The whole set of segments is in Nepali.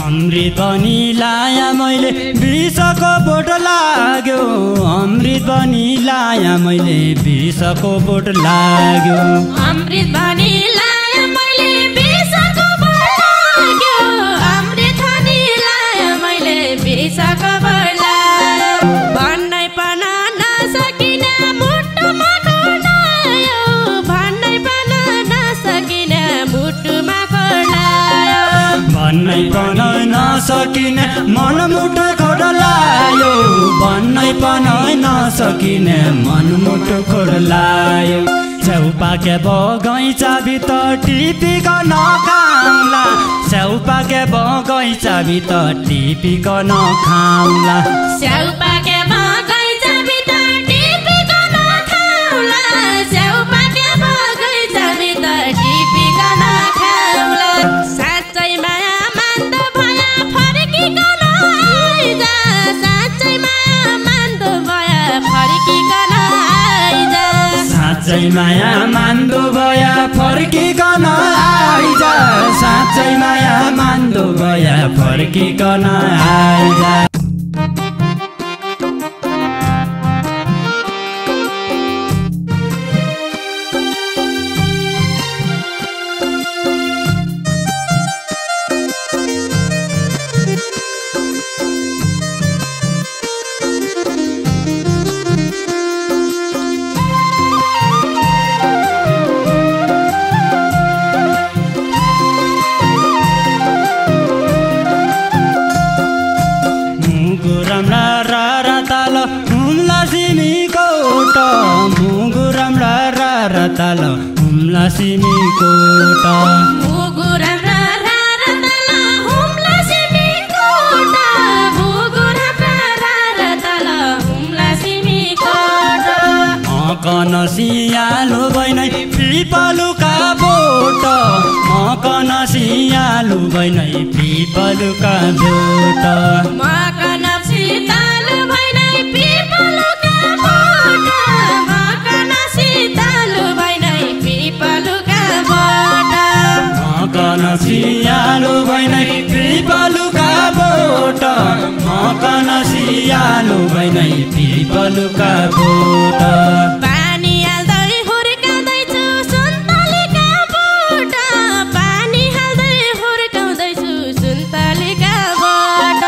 अमृत पनि लाया मैले विषको बोट लाग्यो अमृत पनि लाया मैले विषको बोट लाग्यो अमृत पनि लाया मैले विषको बोट लाग्यो अमृत पनि लाया मैले विषको बोट लाग्यो भन्नै पन नसकिन मुटुमा खोलायो भन्नै पन नसकिन मुटुमा खोलायो भन्नै पन नसकिने मनमुटु खोलायो भन्नै पन नसकिने मनमुटु खोलायो छेउपाके बगैँचा भित्र टिपिकन खाउँला छेउपाके बगैँचा भित्र टिपिकन खाउँला छेउपाके बगैँचा भित्र टिपिकन खाउँला छेउपाके बगैँचा भित्र टिपिकन खाउँला साँच्चै माया मान्दो भया फर्किकन आइजा साँच्चै माया मान्दो भया फर्किकन आइजा साँच्चै माया मान्दो भया फर्किकन आइजा साँच्चै माया मान्दो भया फर्किकन आइजा ताल हुम्ला सिमीकोट मुगुराम र ताल हुम्ला सिमीकोट मुगुराम र ताल हुम्ला सिमीकोट मकन सियालु बैनै पिपलुका बोट मकन सियालु बैनै पिपलुका बोट मकन सितालु बैनै पिपलुका बोट मकन सितालु बैनै पिपलुका बोट मकन सियालु बैनै पिपलुका बोट मकन सियालु बैनै पिपलुका बोट पानी हाल्दै हुर्काउँदैछु सुन्तलीका बोट पानी हाल्दै हुर्काउँदैछु सुन्तलीका बोट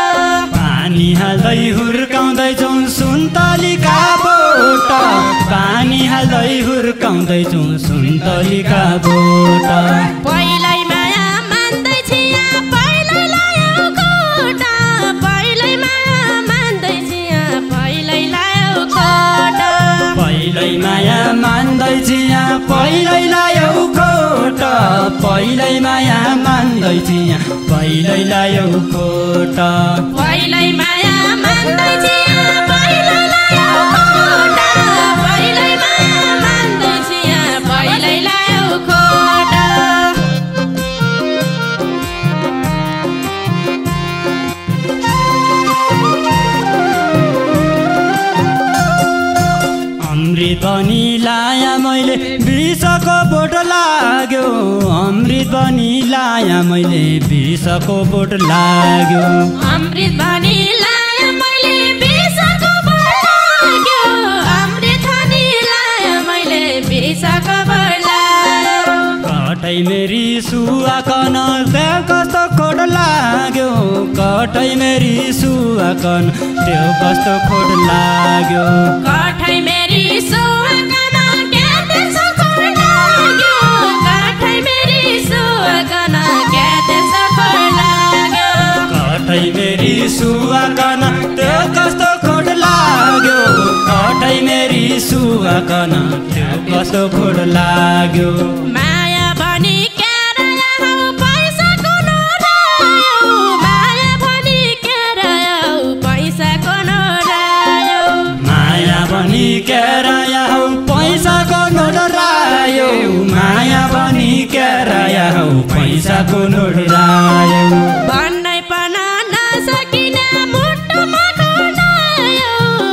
पानी हाल्दै हुर्काउँदैछौ सुन्तलीका बोट पानी हाल्दै हुर्काउँदैछौ सुन्तलीका बोट पहिलै माया मान्दै छिया पहिलै लायो कोट पहिलै माया मान्दै छिया पहिलै लायो कोट पहिलै माया मान्दै छिया पहिलै लायो कोट पहिलै माया मान्दै छिया पहिलै लायो कोट पहिलै माया मान्दै छिया पहिलै लायो कोट पहिलै माया मान्दै छिया पहिलै लायो कोट अमृत पनि लाया मैले विषको बोट लाग्यो अमृत पनि लाया मैले विषको बोट लाग्यो अमृत पनि लाया मैले विषको बोट लाग्यो अमृत पनि लाया मैले विषको बोट लाग्यो कठै मेरी सुहाकन त्यो कस्तो खोट लाग्यो कठै मेरी सुहाकन त्यो कस्तो खोट लाग्यो कठै मेरी सुहाकन क्या त्यसो खोट लाग्यो कठै मेरी सुहाकन क्या त्यसो खोट लाग्यो कठै मेरी सुहाकन त्यो कस्तो खोट लाग्यो कठै मेरी सुहाकन त्यो कस्तो खोट लाग्यो माया भनी क्याराया हौ पैसाको नरायो माया भनी क्याराया हौ पैसाको नरायो माया भनी क्याराया हौ पैसाको नोट रायो माया भनी क्याराया हौ पैसाको नोट रायो भन्नै पन नसकिन मुटुमा खोलायो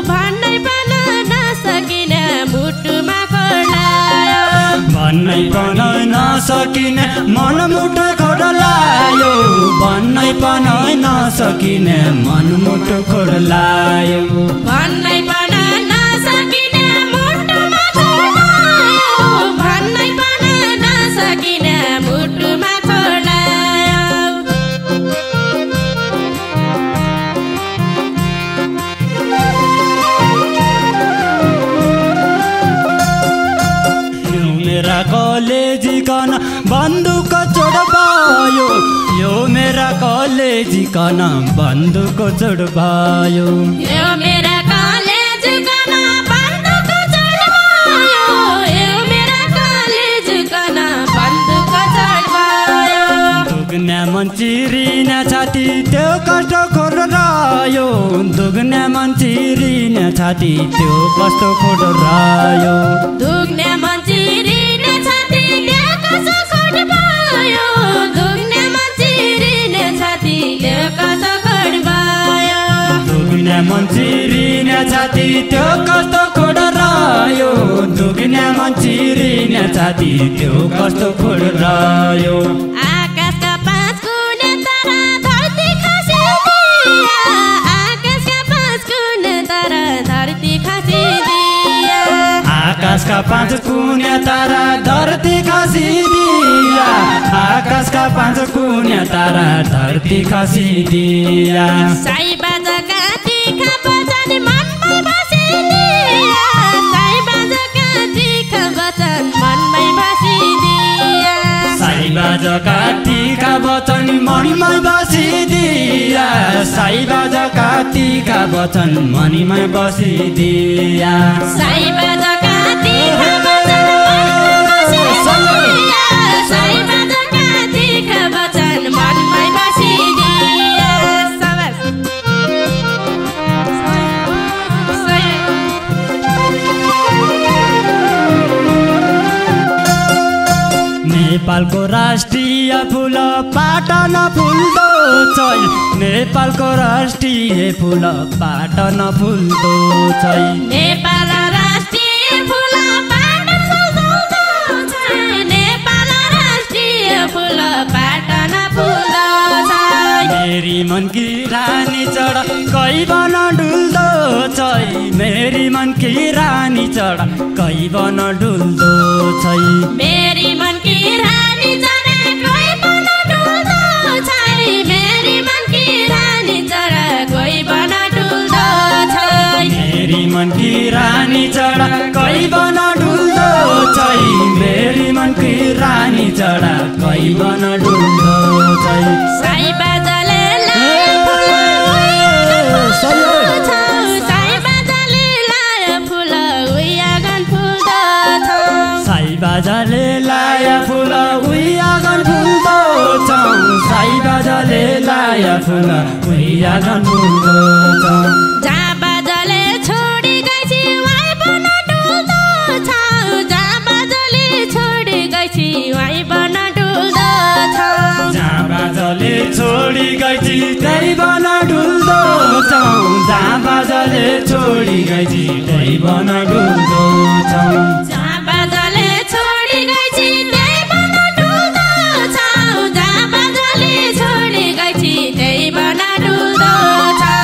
भन्नै पन नसकिन मुटुमा खोलायो भन्नै पन नसकिने मनमुटु खोलायो भन्नै भन्नै पनि नसकिने मनमुटु खोडलायो भन्नै पनि नसकिने मुटुमा खोलायो भन्नै पनि नसकिने मुटुमा खोलायो मेरा कलेजिकन बन्दुक चोड भयो यो मेरा कलेजिकन बन्दुक चोड भयो यो मेरा कलेजिकन बन्दुक चोड भयो यो मेरा कलेजिकन बन्दुक चोड भयो दुग्ने मन चिरिने छाती त्यो कष्ट खोर रह्यो दुग्ने मन चिरिने छाती त्यो कष्ट खोर रह्यो दुग्ने मन चिरिने छाती त्यो कष्ट खोर भयो दुग्ने मन चिरिने छाती त्यो कष्ट खोर भयो दुग्ने मन चिरिने छाती त्यो कष्ट खोर रह्यो दुग्ने मन चिरिने छाती त्यो कष्ट खोर रह्यो आकाशका पाँच कुने तारा धरती खसिदिया आकाशका पाँच कुने तारा धरती खसिदिया आकाशका पाँच कुने तारा धरती खसिदिया आकाशका पाँच कुने तारा धरती खसिदिया साईबाजाका तिखा वचन मनमै बसिदिया साईबाजाका तिखा वचन मनमै बसिदिया साईबाजाका तिखा वचन मनीमै बसिदिया साईबाजाका तिखा वचन मनीमै बसिदिया साईबाजाका तिखा वचन मनमै बसिदिया साईबाजाका तिखा वचन मनमै बसिदिया शाबास नेपालको राष्ट्रिय फुल पाटन फुल्दो छै नेपालको राष्ट्रिय फुल पाटन फुल्दो छै नेपाल राष्ट्रिय फुल पाटन फुल्दो छै नेपाल राष्ट्रिय फुल पाटन फुल्दो छै मेरी मन की रानी चढ कै बन डुल्दो छै मेरी मन की रानी चढ कै बन डुल्दो छै मेरी मन की रानी चढ कोही बन डुल्दो छै मेरी मन की रानी चढ कोही बन डुल्दो छै मेरी मन की रानी चढ कै बन डुल्दो छै मेरी मन की रानी चढ कै बन डुल्दो छै साईबाजाले लायो साईबाजाले लायो फुल उही आँगन फुल्दो छ साईबाजाले लाया फुल उही आँगन फुल्दो छ साईबाजाले लाया फुल उही आँगन फुल्दो छ जहाँ बाजाले छोडी गएपछि उहीँ बन डुल्दो छ जहाँ बाजाले छोडी गएपछि उहीँ बन डुल्दो छ जहाँ बाजाले छोडी गएपछि त्यही बन डुल्दो छ जहाँ बाजाले छोडी गएपछि त्यही बन डुल्दो छ जहाँ बाजाले छोडी गएपछि त्यही बन डुल्दो छ जहाँ बाजाले छोडी गएपछि त्यही बन डुल्दो छ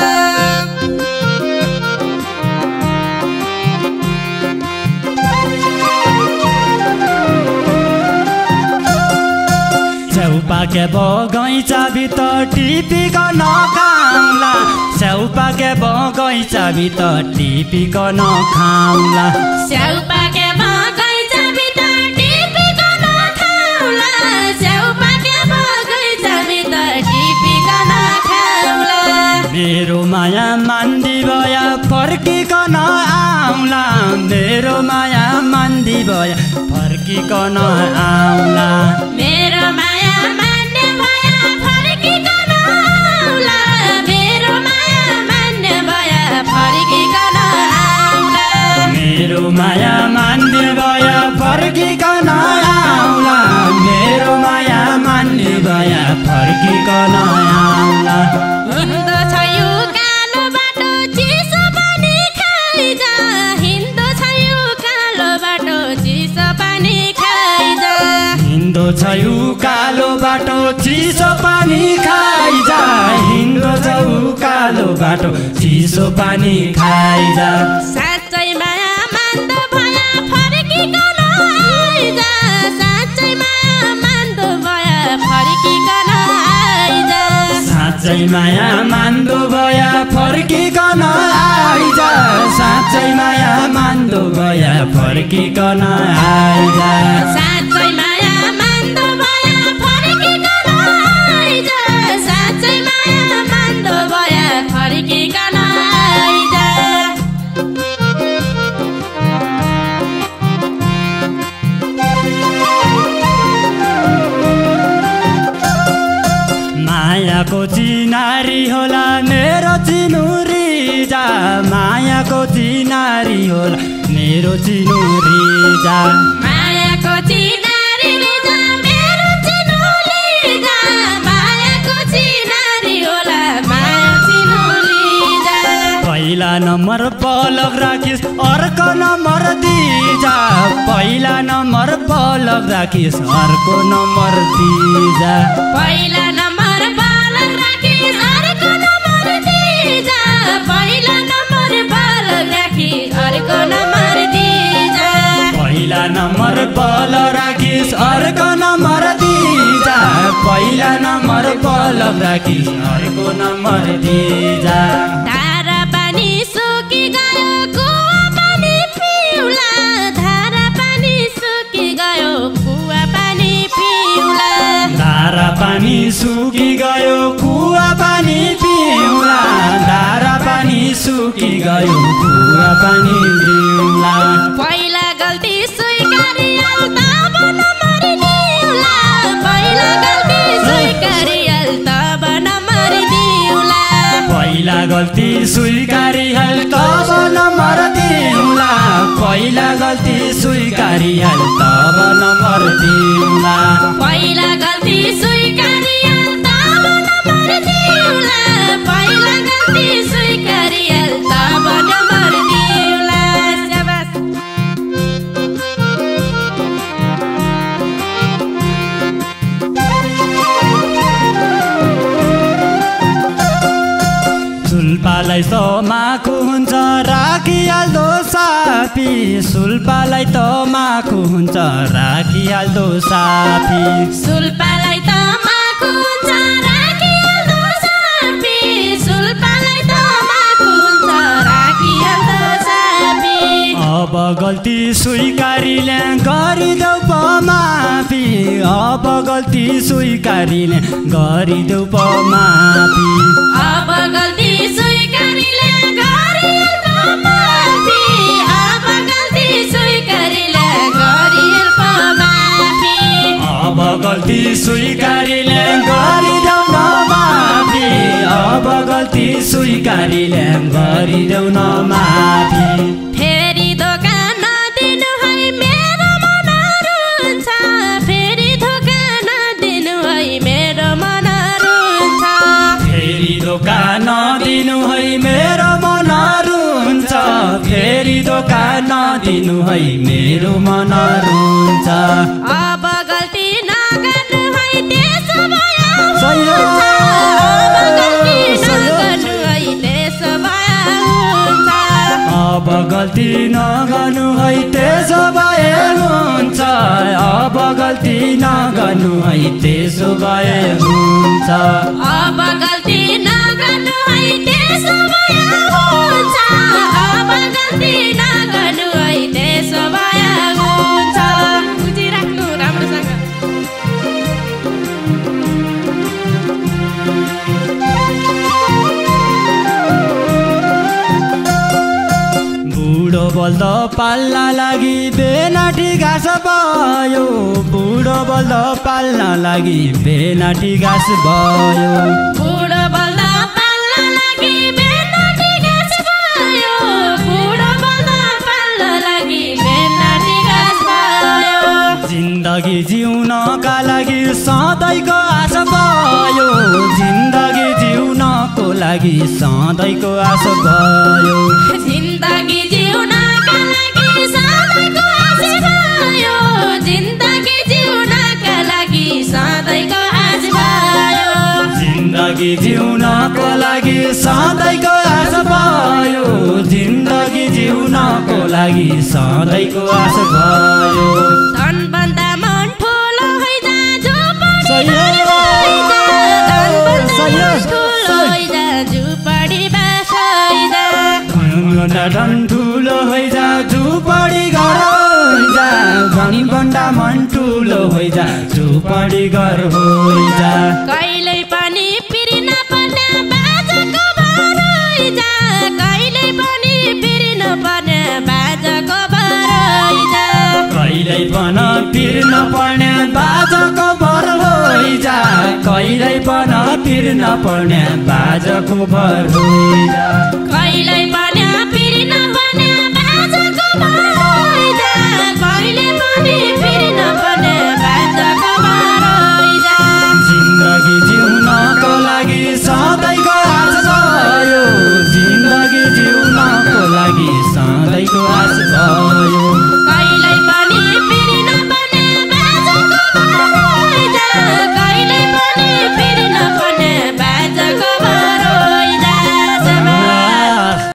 पाके बगैँचा भित्र टिपिकन खाउँला स्याउ पाके बगैँचा भित्र टिपिकन खाउँला स्याउ पाके बगैँचा भित्र टिपिकन खाउँला स्याउ पाके बगैँचा भित्र टिपिकन खाउँला मेरो माया मान्दी भया फर्किकन आउँला मेरो माया मान्दी भया फर्किकन आउँला मेरो माया मान्ने भया फर्किकन आउँला मेरो माया मान्ने भया फर्किकन आउँला मेरो माया मान्ने भया फर्किकन आउँला मेरो माया मान्ने भया फर्किकन आउँला हिन्दो छ यो कालो बाटो चिसो पानी खाइजा हिन्दो छ यो कालो बाटो चिसो पानी खाइजा हिन्दो छ यो कालो माटो चिसो पानी खाइजा साँच्चै माया मान्दो भया फर्किकन आइजा साँच्चै माया मान्दो भया फर्किकन आइजा साँच्चै माया मान्दो भया फर्किकन आइजा साँच्चै माया मान्दो भया फर्किकन आइजा साँच्चै माया मान्दो भया फर्किकन आइजा साँच्चै माया मान्दो भया फर्किकन आइजा मायाको चिनारी होला मेरो चिनुरी जा मायाको चिनारी होला मेरो चिनुरी जा मायाको चिनारी जा मेरो चिनुली जा मायाको चिनारी होला माया चिनुली जा पहिला नम्बर पलक राखिस अर्को नम्बर दिजा पहिला नम्बर पलक राखिस अर्को नम्बर दिजा पहिला नम्बर बालक राखिस अर्को नम्बर दिजा पहिला नम्बर बालक राखिस अर्को नम्बर दिजा पहिला नम्बर पलक राखिस अर्को नम्बर दिजा पहिला नम्बर पलक राखिस अर्को नम्बर दिजा धारा पानी सुकी गयो कुवा पानी पिउला धारा पानी सुकी गयो कुवा पानी पिउला धारा पानी सुकी गयो कुवा पानी पिउला धारा पानी सुकी गयो कुवा पानी पिउला पहिला गल्ती स्वीकारियल तब नम्बर दिउला पहिला गल्ती स्वीकारियल तब नम्बर दिउला पहिला गल्ती स्वीकारिहाल तब नम्बर दिउला पहिला गल्ती स्वीकारिहाल तब नम्बर दिउला पहिला गल्ती स्वीकारियल तब नम्बर दिउला पहिला गल्ती स्वीकारियल तब नम्बर दिउला शाबास सुल्पालाई समाखु हुन्छ राखिहाल्दो सापी सुल्पालाई त माखु हुन्छ राखिहाल्दो सापी सुल्पालाई त माखु हुन्छ राखिहाल्दो सापी सुल्पालाई त माखु हुन्छ राखिहाल्दो सापी अब गल्ती स्वीकारिले गरिदेऊ प माफी अब गल्ती स्वीकारिले गरिदेऊ प माफी अब गल्ती स्वीकारिले गरिहाल त माफी अब गल्ती स्वीकारिले गरिहाल प माफी अब गल्ती स्वीकारिले गरिदेऊ न माफी अब गल्ती स्वीकारिले गरिदेऊ न माफी फेरि धोका नदिनु है मेरो मन रुन्छ फेरि धोका नदिनु है मेरो मन रुन्छ फेरि धोका नदिनु है मेरो मन रुन्छ फेरि धोका नदिनु है मेरो मन रुन्छ अब गल्ती नगर्नु है त्यसो भए सही हो। अब गल्ती नगर्नु है त्यसो भए हुन्छ अब गल्ती नगर्नु है त्यसो भए हुन्छ अब गल्ती नगर्नु है त्यसो भए हुन्छ अब गल्ती नगर्नु है त्यसो भए हुन्छ अब गल्ती नगर्नु है त्यसो भए हुन्छ बुझिराख्नु राम्रोसँग बुढो बल्द पाल्न लागि बेनाटी घाँस भयो बुढो बल्द पाल्न लागि बेनाटी घाँस भयो बुढो बल्द पाल्न लागि बेनाटी घाँस भयो बुढो बल्द पाल्न लागि बेनाटी घाँस भयो जिन्दगी जिउनका लागि सधैँको आश भयो जिन्दगी जिउनको लागि सधैँको आश भयो जिन्दगी जिउनका लागि सधैँको आश भयो जिन्दगी जिउनका लागि सधैँको आश भयो जिन्दगी जिउनको लागि सधैँको लागि सधैँको आश भयो धनभन्दा मन ठुलो हैजा सही हो, सही हो, झुपडी बसैजा धन ठुलो हैजा झुपडी घर हैजा धनभन्दा मन ठुलो हैजा झुपडी घर हैजा कहिल्यै पनि पिरी नपर्ने बाजाको भर हैजा कहिल्यै पनि पिरी नपर्ने बाजाको भर हैजा कहिल्यै पनि पिर नपर्ने बाजाको भर हैजा कहिल्यै पनि पिर नपर्ने बाजाको भर हैजा कहिल्यै पनि पिरी नपर्ने